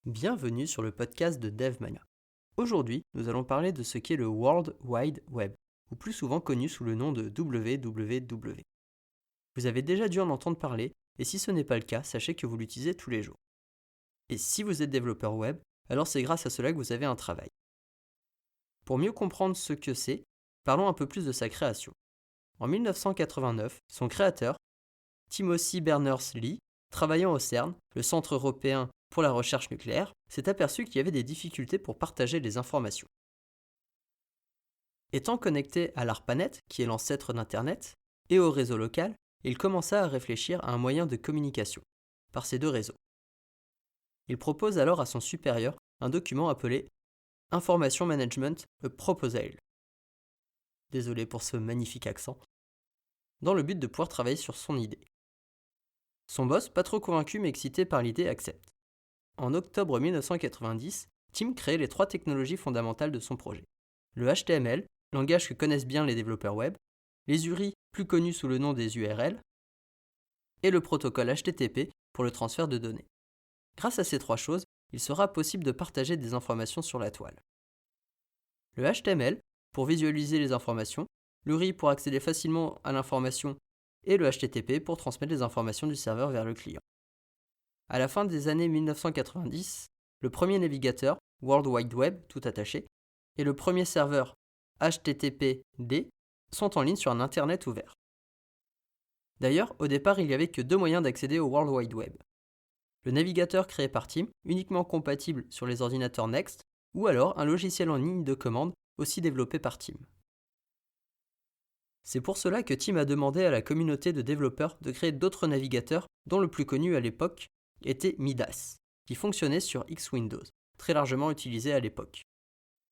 Bienvenue sur le podcast de DevMania. Aujourd'hui, nous allons parler de ce qu'est le World Wide Web, ou plus souvent connu sous le nom de WWW. Vous avez déjà dû en entendre parler, et si ce n'est pas le cas, sachez que vous l'utilisez tous les jours. Et si vous êtes développeur web, alors c'est grâce à cela que vous avez un travail. Pour mieux comprendre ce que c'est, parlons un peu plus de sa création. En 1989, son créateur, Timothy Berners-Lee, travaillant au CERN, le Centre européen pour la recherche nucléaire, s'est aperçu qu'il y avait des difficultés pour partager les informations. Étant connecté à l'ARPANET, qui est l'ancêtre d'Internet, et au réseau local, il commença à réfléchir à un moyen de communication, par ces deux réseaux. Il propose alors à son supérieur un document appelé Information Management a Proposal. Désolé pour ce magnifique accent. Dans le but de pouvoir travailler sur son idée. Son boss, pas trop convaincu mais excité par l'idée, accepte. En octobre 1990, Tim crée les trois technologies fondamentales de son projet. Le HTML, langage que connaissent bien les développeurs web, les URI, plus connus sous le nom des URL, et le protocole HTTP pour le transfert de données. Grâce à ces trois choses, il sera possible de partager des informations sur la toile. Le HTML, pour visualiser les informations, l'URI pour accéder facilement à l'information, et le HTTP pour transmettre les informations du serveur vers le client. À la fin des années 1990, le premier navigateur, World Wide Web, tout attaché, et le premier serveur, HTTPD, sont en ligne sur un Internet ouvert. D'ailleurs, au départ, il n'y avait que deux moyens d'accéder au World Wide Web. Le navigateur créé par Tim, uniquement compatible sur les ordinateurs Next, ou alors un logiciel en ligne de commande, aussi développé par Tim. C'est pour cela que Tim a demandé à la communauté de développeurs de créer d'autres navigateurs, dont le plus connu à l'époque était Midas, qui fonctionnait sur X-Windows, très largement utilisé à l'époque,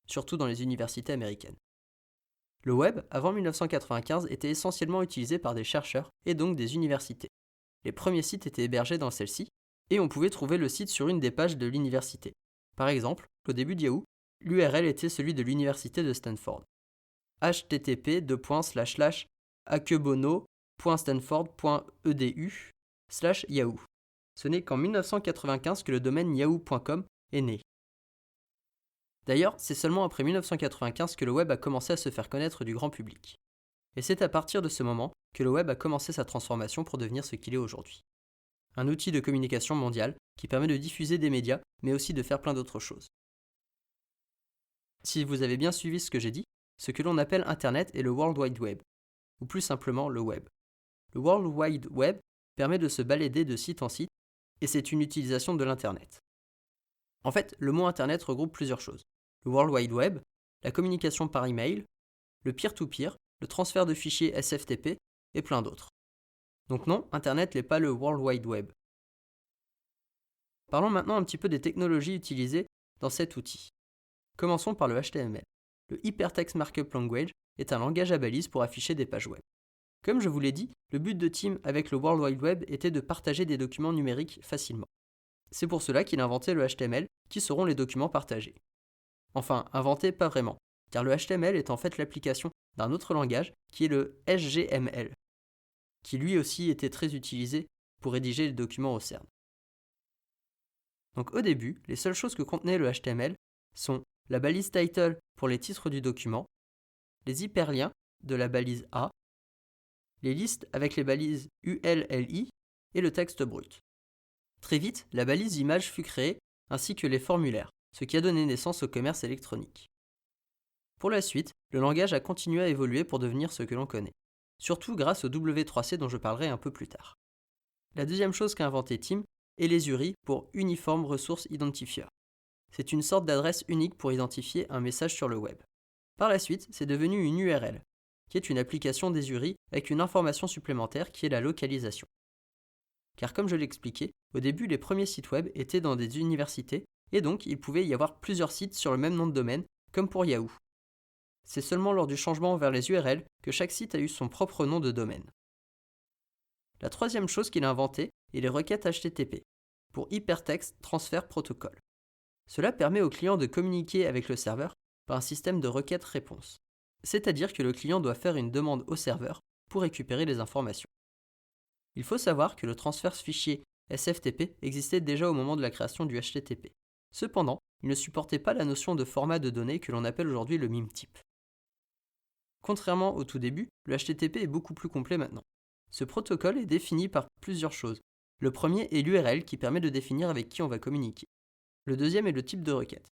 surtout dans les universités américaines. Le web, avant 1995, était essentiellement utilisé par des chercheurs et donc des universités. Les premiers sites étaient hébergés dans celle-ci, et on pouvait trouver le site sur une des pages de l'université. Par exemple, au début de Yahoo, l'URL était celui de l'université de Stanford. http://akebono.stanford.edu/yahoo. Ce n'est qu'en 1995 que le domaine yahoo.com est né. D'ailleurs, c'est seulement après 1995 que le web a commencé à se faire connaître du grand public. Et c'est à partir de ce moment que le web a commencé sa transformation pour devenir ce qu'il est aujourd'hui. Un outil de communication mondial qui permet de diffuser des médias, mais aussi de faire plein d'autres choses. Si vous avez bien suivi ce que j'ai dit, ce que l'on appelle Internet est le World Wide Web, ou plus simplement le web. Le World Wide Web permet de se balader de site en site, et c'est une utilisation de l'Internet. En fait, le mot Internet regroupe plusieurs choses. Le World Wide Web, la communication par email, le peer-to-peer, le transfert de fichiers SFTP, et plein d'autres. Donc non, Internet n'est pas le World Wide Web. Parlons maintenant un petit peu des technologies utilisées dans cet outil. Commençons par le HTML. Le Hypertext Markup Language est un langage à balises pour afficher des pages web. Comme je vous l'ai dit, le but de Tim avec le World Wide Web était de partager des documents numériques facilement. C'est pour cela qu'il a inventé le HTML, qui seront les documents partagés. Enfin, inventé pas vraiment, car le HTML est en fait l'application d'un autre langage qui est le SGML, qui lui aussi était très utilisé pour rédiger les documents au CERN. Donc au début, les seules choses que contenait le HTML sont la balise title pour les titres du document, les hyperliens de la balise A, les listes avec les balises ULLI et le texte brut. Très vite, la balise image fut créée, ainsi que les formulaires, ce qui a donné naissance au commerce électronique. Pour la suite, le langage a continué à évoluer pour devenir ce que l'on connaît, surtout grâce au W3C dont je parlerai un peu plus tard. La deuxième chose qu'a inventé Tim est les URI pour Uniform Resource Identifier. C'est une sorte d'adresse unique pour identifier un message sur le web. Par la suite, c'est devenu une URL, qui est une application des URI avec une information supplémentaire qui est la localisation. Car comme je l'expliquais, au début les premiers sites web étaient dans des universités et donc il pouvait y avoir plusieurs sites sur le même nom de domaine, comme pour Yahoo. C'est seulement lors du changement vers les URL que chaque site a eu son propre nom de domaine. La troisième chose qu'il a inventée est les requêtes HTTP, pour Hypertext Transfer Protocol. Cela permet au client de communiquer avec le serveur par un système de requête-réponse. C'est-à-dire que le client doit faire une demande au serveur pour récupérer les informations. Il faut savoir que le transfert fichier SFTP existait déjà au moment de la création du HTTP. Cependant, il ne supportait pas la notion de format de données que l'on appelle aujourd'hui le meme-type. Contrairement au tout début, le HTTP est beaucoup plus complet maintenant. Ce protocole est défini par plusieurs choses. Le premier est l'URL qui permet de définir avec qui on va communiquer. Le deuxième est le type de requête.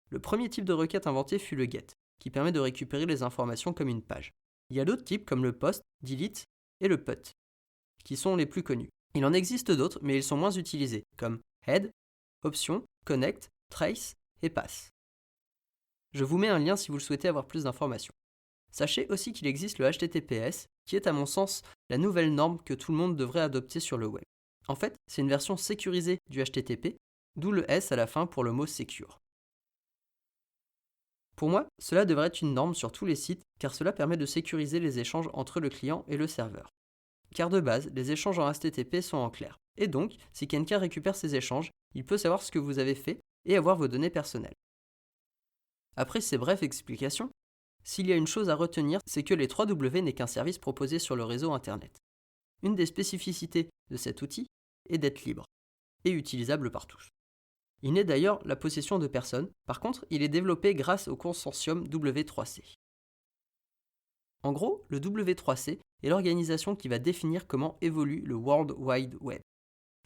Le premier type de requête inventé fut le GET, qui permet de récupérer les informations comme une page. Il y a d'autres types comme le POST, DELETE et le PUT, qui sont les plus connus. Il en existe d'autres, mais ils sont moins utilisés, comme Head, Option, Connect, Trace et Pass. Je vous mets un lien si vous le souhaitez avoir plus d'informations. Sachez aussi qu'il existe le HTTPS, qui est à mon sens la nouvelle norme que tout le monde devrait adopter sur le web. En fait, c'est une version sécurisée du HTTP, d'où le S à la fin pour le mot secure. Pour moi, cela devrait être une norme sur tous les sites, car cela permet de sécuriser les échanges entre le client et le serveur. Car de base, les échanges en HTTP sont en clair. Et donc, si quelqu'un récupère ces échanges, il peut savoir ce que vous avez fait et avoir vos données personnelles. Après ces brèves explications, s'il y a une chose à retenir, c'est que les 3W n'est qu'un service proposé sur le réseau Internet. Une des spécificités de cet outil est d'être libre et utilisable par tous. Il n'est d'ailleurs la possession de personne, par contre, il est développé grâce au consortium W3C. En gros, le W3C est l'organisation qui va définir comment évolue le World Wide Web.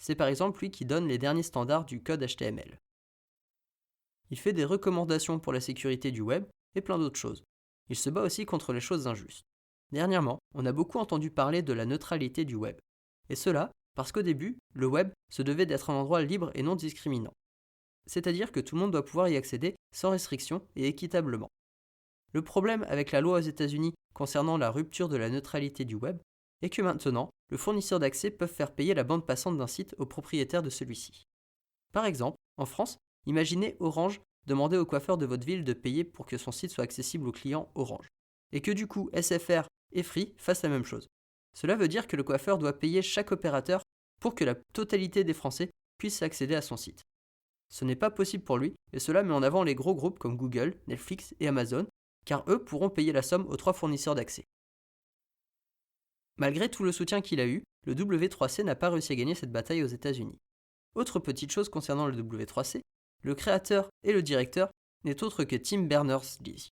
C'est par exemple lui qui donne les derniers standards du code HTML. Il fait des recommandations pour la sécurité du web et plein d'autres choses. Il se bat aussi contre les choses injustes. Dernièrement, on a beaucoup entendu parler de la neutralité du web. Et cela parce qu'au début, le web se devait d'être un endroit libre et non discriminant. C'est-à-dire que tout le monde doit pouvoir y accéder sans restriction et équitablement. Le problème avec la loi aux États-Unis concernant la rupture de la neutralité du web est que maintenant, le fournisseur d'accès peut faire payer la bande passante d'un site au propriétaire de celui-ci. Par exemple, en France, imaginez Orange demander au coiffeur de votre ville de payer pour que son site soit accessible aux clients Orange. Et que du coup, SFR et Free fassent la même chose. Cela veut dire que le coiffeur doit payer chaque opérateur pour que la totalité des Français puissent accéder à son site. Ce n'est pas possible pour lui, et cela met en avant les gros groupes comme Google, Netflix et Amazon, car eux pourront payer la somme aux 3 fournisseurs d'accès. Malgré tout le soutien qu'il a eu, le W3C n'a pas réussi à gagner cette bataille aux États-Unis. Autre petite chose concernant le W3C, le créateur et le directeur n'est autre que Tim Berners-Lee.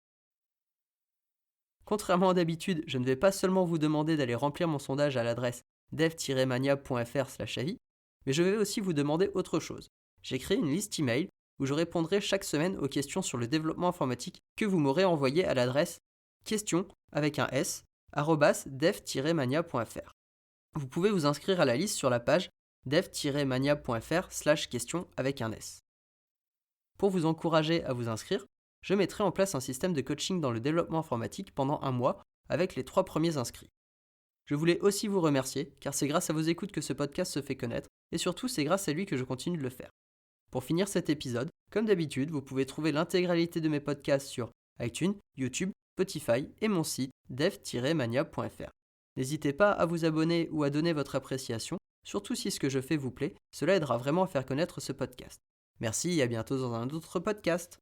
Contrairement à d'habitude, je ne vais pas seulement vous demander d'aller remplir mon sondage à l'adresse dev-mania.fr/avis, mais je vais aussi vous demander autre chose. J'ai créé une liste email où je répondrai chaque semaine aux questions sur le développement informatique que vous m'aurez envoyées à l'adresse questions@dev-mania.fr. Vous pouvez vous inscrire à la liste sur la page dev-mania.fr/questions avec un S. Pour vous encourager à vous inscrire, je mettrai en place un système de coaching dans le développement informatique pendant un mois avec les 3 premiers inscrits. Je voulais aussi vous remercier, car c'est grâce à vos écoutes que ce podcast se fait connaître, et surtout c'est grâce à lui que je continue de le faire. Pour finir cet épisode, comme d'habitude, vous pouvez trouver l'intégralité de mes podcasts sur iTunes, YouTube, Spotify et mon site dev-mania.fr. N'hésitez pas à vous abonner ou à donner votre appréciation, surtout si ce que je fais vous plaît, cela aidera vraiment à faire connaître ce podcast. Merci et à bientôt dans un autre podcast.